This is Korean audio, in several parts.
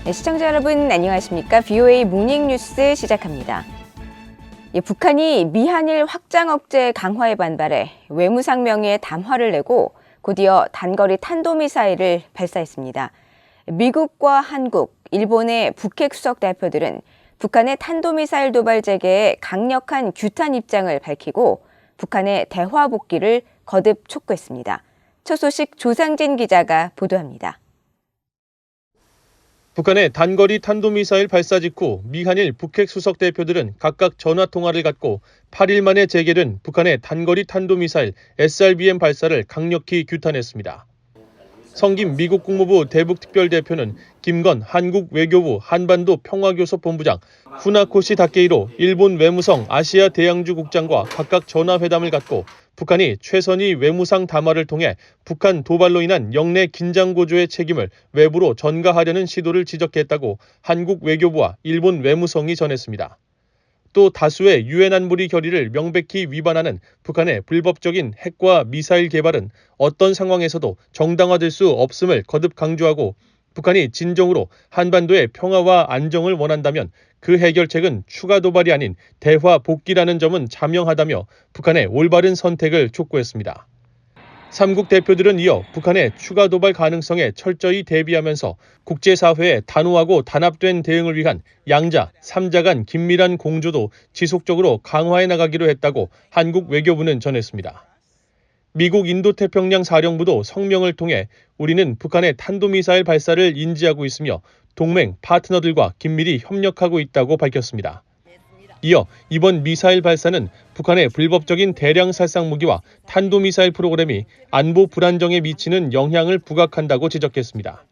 네, 시청자 여러분 안녕하십니까? VOA 모닝뉴스 시작합니다. 북한이 미한일 확장 억제 강화에 반발해 외무상 명의의 담화를 내고 곧이어 단거리 탄도미사일을 발사했습니다. 미국과 한국, 일본의 북핵 수석 대표들은 북한의 탄도미사일 도발 재개에 강력한 규탄 입장을 밝히고 북한의 대화 복귀를 거듭 촉구했습니다. 첫 소식 조상진 기자가 보도합니다. 북한의 단거리 탄도미사일 발사 직후 미한일 북핵 수석 대표들은 각각 전화통화를 갖고 8일 만에 재개된 북한의 단거리 탄도미사일 SRBM 발사를 강력히 규탄했습니다. 성김 미국 국무부 대북특별대표는 김건 한국 외교부 한반도 평화교섭본부장, 후나코시 다케이로 일본 외무성 아시아 대양주 국장과 각각 전화회담을 갖고 북한이 최선희 외무상 담화를 통해 북한 도발로 인한 영내 긴장 고조의 책임을 외부로 전가하려는 시도를 지적했다고 한국 외교부와 일본 외무성이 전했습니다. 또 다수의 유엔 안보리 결의를 명백히 위반하는 북한의 불법적인 핵과 미사일 개발은 어떤 상황에서도 정당화될 수 없음을 거듭 강조하고 북한이 진정으로 한반도의 평화와 안정을 원한다면 그 해결책은 추가 도발이 아닌 대화 복귀라는 점은 자명하다며 북한의 올바른 선택을 촉구했습니다. 3국 대표들은 이어 북한의 추가 도발 가능성에 철저히 대비하면서 국제사회에 단호하고 단합된 대응을 위한 양자, 삼자 간 긴밀한 공조도 지속적으로 강화해 나가기로 했다고 한국 외교부는 전했습니다. 미국 인도태평양 사령부도 성명을 통해 우리는 북한의 탄도미사일 발사를 인지하고 있으며 동맹, 파트너들과 긴밀히 협력하고 있다고 밝혔습니다. 이어 이번 미사일 발사는 북한의 불법적인 대량 살상 무기와 탄도미사일 프로그램이 안보 불안정에 미치는 영향을 부각한다고 지적했습니다.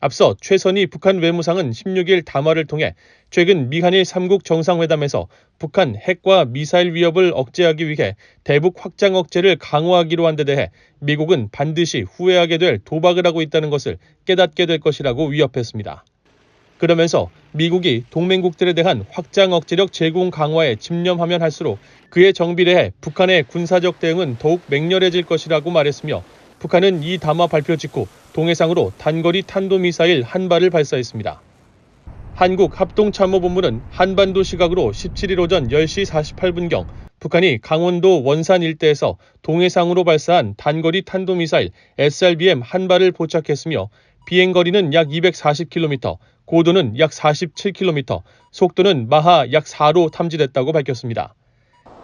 앞서 최선희 북한 외무상은 16일 담화를 통해 최근 미한일 3국 정상회담에서 북한 핵과 미사일 위협을 억제하기 위해 대북 확장 억제를 강화하기로 한 데 대해 미국은 반드시 후회하게 될 도박을 하고 있다는 것을 깨닫게 될 것이라고 위협했습니다. 그러면서 미국이 동맹국들에 대한 확장 억제력 제공 강화에 집념하면 할수록 그에 정비례해 북한의 군사적 대응은 더욱 맹렬해질 것이라고 말했으며 북한은 이 담화 발표 직후 동해상으로 단거리 탄도미사일 한 발을 발사했습니다. 한국합동참모본부는 한반도 시각으로 17일 오전 10시 48분경 북한이 강원도 원산 일대에서 동해상으로 발사한 단거리 탄도미사일 SRBM 한 발을 포착했으며 비행거리는 약 240km, 고도는 약 47km, 속도는 마하 약 4로 탐지됐다고 밝혔습니다.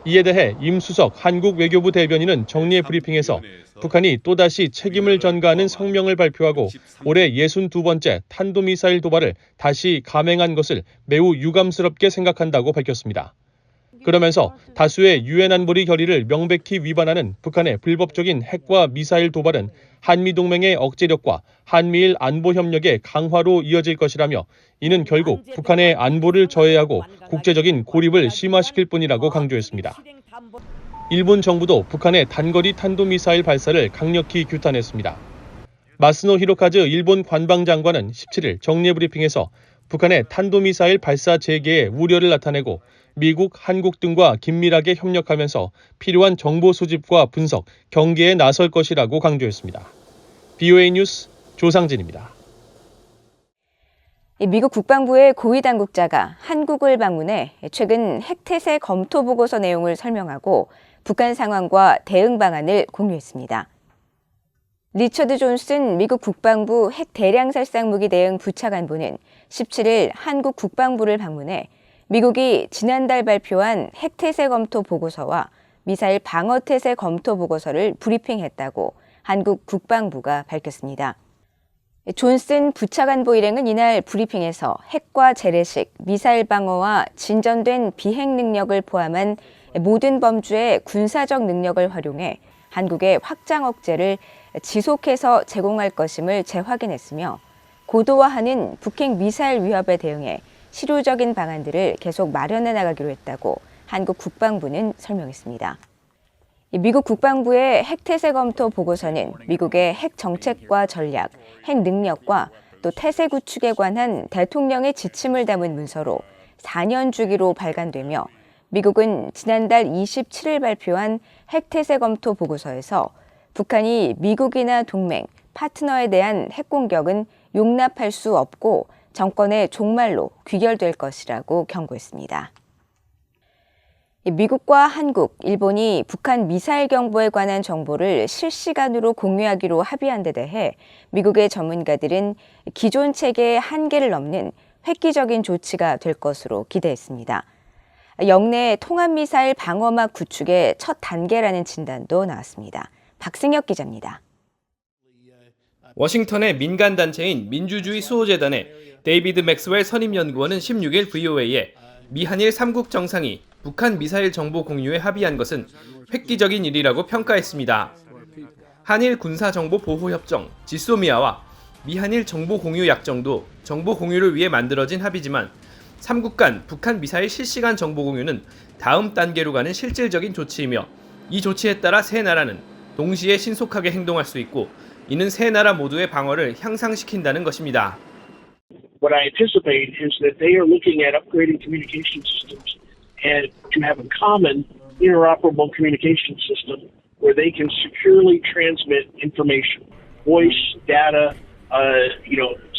이에 대해 임수석 한국 외교부 대변인은 정례 브리핑에서 북한이 또다시 책임을 전가하는 성명을 발표하고 올해 62번째 탄도미사일 도발을 다시 감행한 것을 매우 유감스럽게 생각한다고 밝혔습니다. 그러면서 다수의 유엔 안보리 결의를 명백히 위반하는 북한의 불법적인 핵과 미사일 도발은 한미동맹의 억제력과 한미일 안보협력의 강화로 이어질 것이라며 이는 결국 북한의 안보를 저해하고 국제적인 고립을 심화시킬 뿐이라고 강조했습니다. 일본 정부도 북한의 단거리 탄도미사일 발사를 강력히 규탄했습니다. 마스노 히로카즈 일본 관방장관은 17일 정례 브리핑에서 북한의 탄도미사일 발사 재개에 우려를 나타내고 미국, 한국 등과 긴밀하게 협력하면서 필요한 정보 수집과 분석, 경계에 나설 것이라고 강조했습니다. VOA 뉴스 조상진입니다. 미국 국방부의 고위 당국자가 한국을 방문해 최근 핵태세 검토 보고서 내용을 설명하고 북한 상황과 대응 방안을 공유했습니다. 리처드 존슨 미국 국방부 핵 대량 살상 무기 대응 부차관보는 17일 한국 국방부를 방문해 미국이 지난달 발표한 핵태세 검토 보고서와 미사일 방어태세 검토 보고서를 브리핑했다고 한국 국방부가 밝혔습니다. 존슨 부차관보 일행은 이날 브리핑에서 핵과 재래식, 미사일 방어와 진전된 비핵 능력을 포함한 모든 범주의 군사적 능력을 활용해 한국의 확장 억제를 지속해서 제공할 것임을 재확인했으며 고도화하는 북핵 미사일 위협에 대응해 실효적인 방안들을 계속 마련해 나가기로 했다고 한국 국방부는 설명했습니다. 미국 국방부의 핵태세 검토 보고서는 미국의 핵 정책과 전략, 핵 능력과 또 태세 구축에 관한 대통령의 지침을 담은 문서로 4년 주기로 발간되며 미국은 지난달 27일 발표한 핵태세 검토 보고서에서 북한이 미국이나 동맹, 파트너에 대한 핵공격은 용납할 수 없고 정권의 종말로 귀결될 것이라고 경고했습니다. 미국과 한국, 일본이 북한 미사일 경보에 관한 정보를 실시간으로 공유하기로 합의한 데 대해 미국의 전문가들은 기존 체계의 한계를 넘는 획기적인 조치가 될 것으로 기대했습니다. 영내 통합미사일 방어막 구축의 첫 단계라는 진단도 나왔습니다. 박승혁 기자입니다. 워싱턴의 민간단체인 민주주의 수호재단의 데이비드 맥스웰 선임연구원은 16일 VOA에 미한일 3국 정상이 북한 미사일 정보 공유에 합의한 것은 획기적인 일이라고 평가했습니다. 한일 군사정보보호협정, 지소미아와 미한일 정보공유 약정도 정보 공유를 위해 만들어진 합의지만 3국 간 북한 미사일 실시간 정보 공유는 다음 단계로 가는 실질적인 조치이며 이 조치에 따라 세 나라는 동시에 신속하게 행동할 수 있고 이는 세 나라 모두의 방어를 향상시킨다는 것입니다. What I anticipate is that they are looking at upgrading communication systems and to have a common interoperable communication system where they can securely transmit information, voice, data,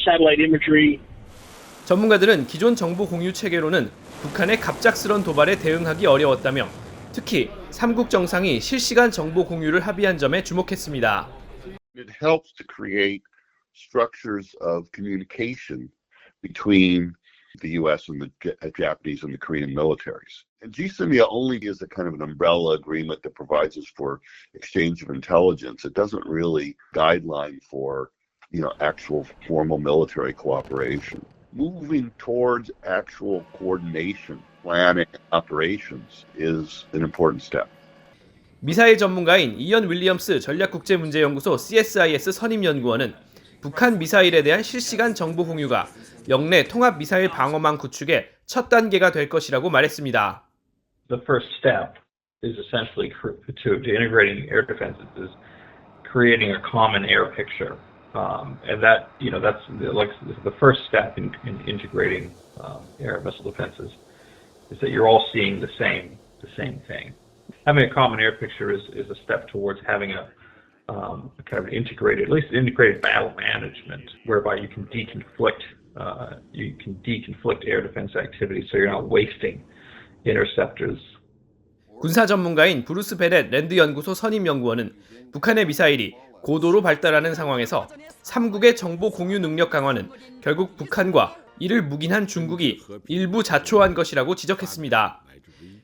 satellite imagery. 전문가들은 기존 정보 공유 체계로는 북한의 갑작스런 도발에 대응하기 어려웠다며 특히 3국 정상이 실시간 정보 공유를 합의한 점에 주목했습니다. It helps to create structures of communication between the U.S. and the Japanese and the Korean militaries. And GSIMIA only is a kind of an umbrella agreement that provides us for exchange of intelligence. It doesn't really guideline for, actual formal military cooperation. Moving towards actual coordination, planning, operations is an important step. 미사일 전문가인 이언 윌리엄스 전략국제문제연구소 CSIS 선임연구원은 북한 미사일에 대한 실시간 정보 공유가 영내 통합 미사일 방어망 구축의 첫 단계가 될 것이라고 말했습니다. The first step is essentially to integrating air defenses is creating a common air picture, and that's the first step in integrating air missile defenses is that you're all seeing the same thing. Having a common air picture is a step towards having a kind of integrated battle management, whereby you can deconflict air defense activities, so you're not wasting interceptors. 군사 전문가인 브루스 베렛 랜드 연구소 선임 연구원은 북한의 미사일이 고도로 발달하는 상황에서 3국의 정보 공유 능력 강화는 결국 북한과 이를 묵인한 중국이 일부 자초한 것이라고 지적했습니다.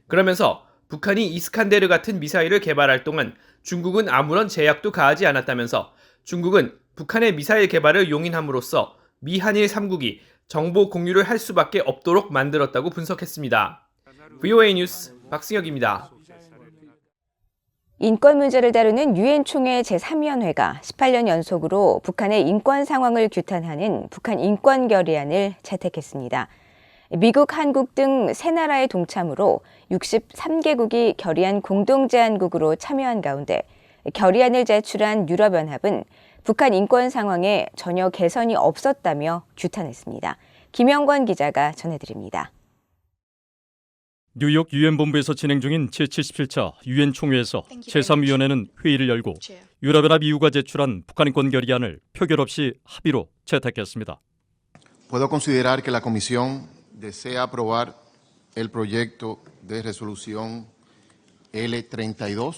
그러면서 북한이 이스칸데르 같은 미사일을 개발할 동안 중국은 아무런 제약도 가하지 않았다면서 중국은 북한의 미사일 개발을 용인함으로써 미한일 3국이 정보 공유를 할 수밖에 없도록 만들었다고 분석했습니다. VOA 뉴스 박승혁입니다. 인권 문제를 다루는 유엔 총회 제3위원회가 18년 연속으로 북한의 인권 상황을 규탄하는 북한 인권 결의안을 채택했습니다. 미국, 한국 등 세 나라의 동참으로 63개국이 결의안 공동제안국으로 참여한 가운데 결의안을 제출한 유럽연합은 북한 인권 상황에 전혀 개선이 없었다며 규탄했습니다. 김영권 기자가 전해드립니다. 뉴욕 유엔본부에서 진행 중인 제77차 유엔 총회에서 제3위원회는 회의를 열고 유럽연합 EU가 제출한 북한 인권 결의안을 표결 없이 합의로 채택했습니다. Puedo considerar que la Comisión desea aprobar el proyecto de resolución L32.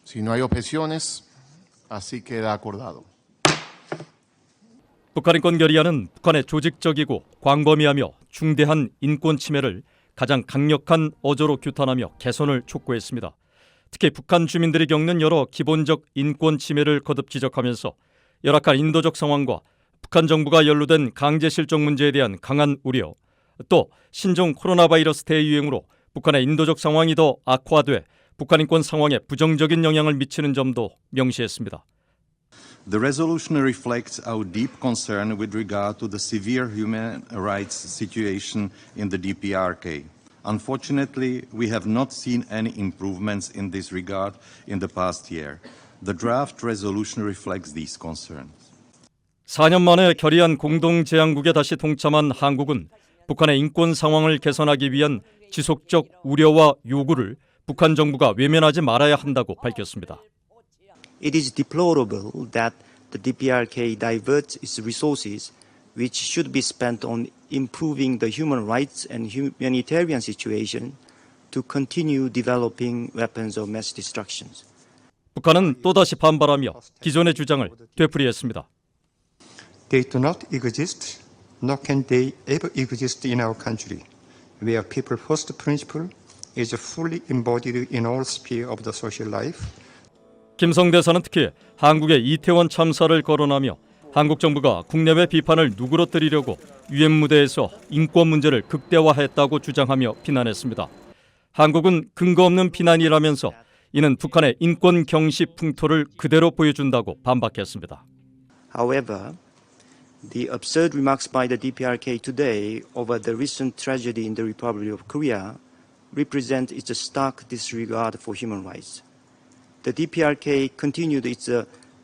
Si no hay objeciones, así queda acordado. 북한 인권 결의안은 북한의 조직적이고 광범위하며 중대한 인권 침해를 가장 강력한 어조로 규탄하며 개선을 촉구했습니다. 특히 북한 주민들이 겪는 여러 기본적 인권 침해를 거듭 지적하면서 열악한 인도적 상황과 북한 정부가 연루된 강제 실종 문제에 대한 강한 우려, 또 신종 코로나 바이러스 대유행으로 북한의 인도적 상황이 더 악화돼 북한 인권 상황에 부정적인 영향을 미치는 점도 명시했습니다. The resolution reflects our deep concern with regard to the severe human rights situation in the DPRK. Unfortunately, we have not seen any improvements in this regard in the past year. The draft resolution reflects these concerns. 4년 만에 결의안 공동제안국에 다시 동참한 한국은 북한의 인권 상황을 개선하기 위한 지속적 우려와 요구를 북한 정부가 외면하지 말아야 한다고 밝혔습니다. It is deplorable that the DPRK diverts its resources, which should be spent on improving the human rights and humanitarian situation, to continue developing weapons of mass destruction. 북한은 또다시 반발하며 기존의 주장을 되풀이했습니다. They do not exist, nor can they ever exist in our country, where people first principle is fully embodied in all spheres of the social life. 김성 대사는 특히 한국의 이태원 참사를 거론하며 한국 정부가 국내외 비판을 누그러뜨리려고 유엔 무대에서 인권 문제를 극대화했다고 주장하며 비난했습니다. 한국은 근거 없는 비난이라면서 이는 북한의 인권 경시 풍토를 그대로 보여준다고 반박했습니다. However, the absurd remarks by the DPRK today over the recent tragedy in the Republic of Korea represent its stark disregard for human rights. The DPRK continued its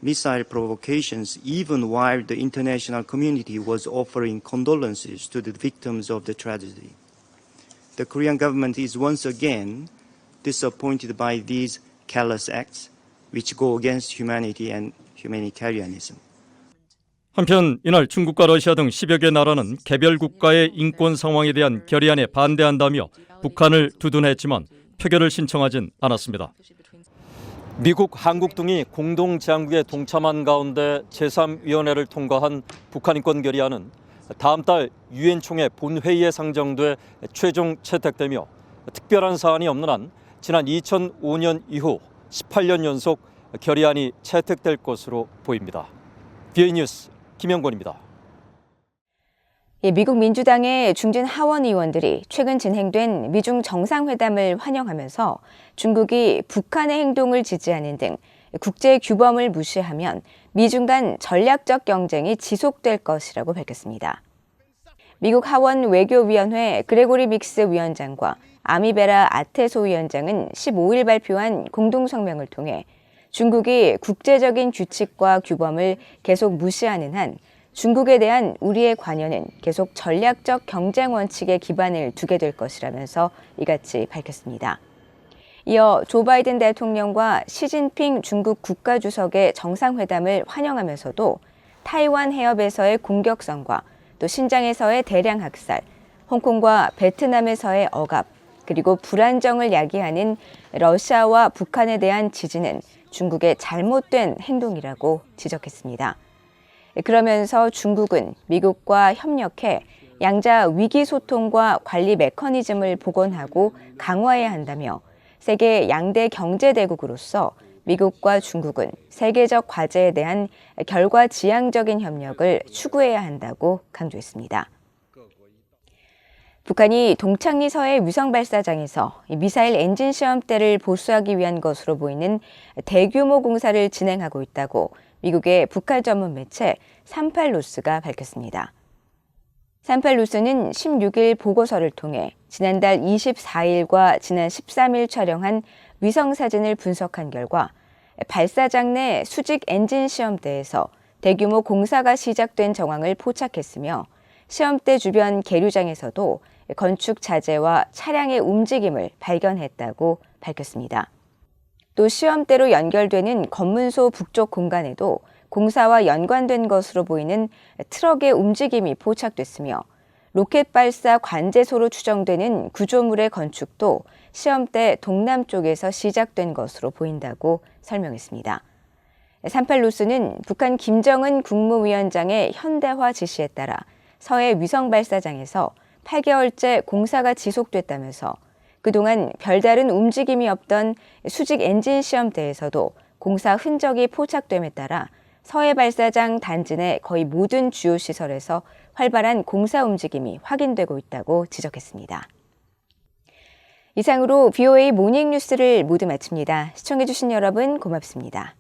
missile provocations even while the international community was offering condolences to the victims of the tragedy. The Korean government is once again disappointed by these callous acts which go against humanity and humanitarianism. 한편 이날 중국과 러시아 등 10여 개 나라는 개별 국가의 인권 상황에 대한 결의안에 반대한다며 북한을 두둔했지만 표결을 신청하진 않았습니다. 미국, 한국 등이 공동 제안국에 동참한 가운데 제3위원회를 통과한 북한 인권 결의안은 다음 달 유엔 총회 본회의에 상정돼 최종 채택되며 특별한 사안이 없는 한 지난 2005년 이후 18년 연속 결의안이 채택될 것으로 보입니다. BA 뉴스 김영권입니다. 미국 민주당의 중진 하원 의원들이 최근 진행된 미중 정상회담을 환영하면서 중국이 북한의 행동을 지지하는 등 국제 규범을 무시하면 미중 간 전략적 경쟁이 지속될 것이라고 밝혔습니다. 미국 하원 외교위원회 그레고리 믹스 위원장과 아미베라 아테소 위원장은 15일 발표한 공동성명을 통해 중국이 국제적인 규칙과 규범을 계속 무시하는 한 중국에 대한 우리의 관여는 계속 전략적 경쟁 원칙에 기반을 두게 될 것이라면서 이같이 밝혔습니다. 이어 조 바이든 대통령과 시진핑 중국 국가주석의 정상회담을 환영하면서도 타이완 해협에서의 공격성과 또 신장에서의 대량 학살, 홍콩과 베트남에서의 억압, 그리고 불안정을 야기하는 러시아와 북한에 대한 지지는 중국의 잘못된 행동이라고 지적했습니다. 그러면서 중국은 미국과 협력해 양자 위기소통과 관리 메커니즘을 복원하고 강화해야 한다며 세계 양대 경제대국으로서 미국과 중국은 세계적 과제에 대한 결과지향적인 협력을 추구해야 한다고 강조했습니다. 북한이 동창리 서해 위성 발사장에서 미사일 엔진 시험대를 보수하기 위한 것으로 보이는 대규모 공사를 진행하고 있다고 미국의 북한 전문 매체 38뉴스가 밝혔습니다. 38뉴스는 16일 보고서를 통해 지난달 24일과 지난 13일 촬영한 위성사진을 분석한 결과 발사장 내 수직 엔진 시험대에서 대규모 공사가 시작된 정황을 포착했으며 시험대 주변 계류장에서도 건축 자재와 차량의 움직임을 발견했다고 밝혔습니다. 또 시험대로 연결되는 검문소 북쪽 공간에도 공사와 연관된 것으로 보이는 트럭의 움직임이 포착됐으며 로켓 발사 관제소로 추정되는 구조물의 건축도 시험대 동남쪽에서 시작된 것으로 보인다고 설명했습니다. 38뉴스는 북한 김정은 국무위원장의 현대화 지시에 따라 서해 위성 발사장에서 8개월째 공사가 지속됐다면서 그동안 별다른 움직임이 없던 수직 엔진 시험대에서도 공사 흔적이 포착됨에 따라 서해 발사장 단지 내 거의 모든 주요 시설에서 활발한 공사 움직임이 확인되고 있다고 지적했습니다. 이상으로 BOA 모닝뉴스를 모두 마칩니다. 시청해주신 여러분 고맙습니다.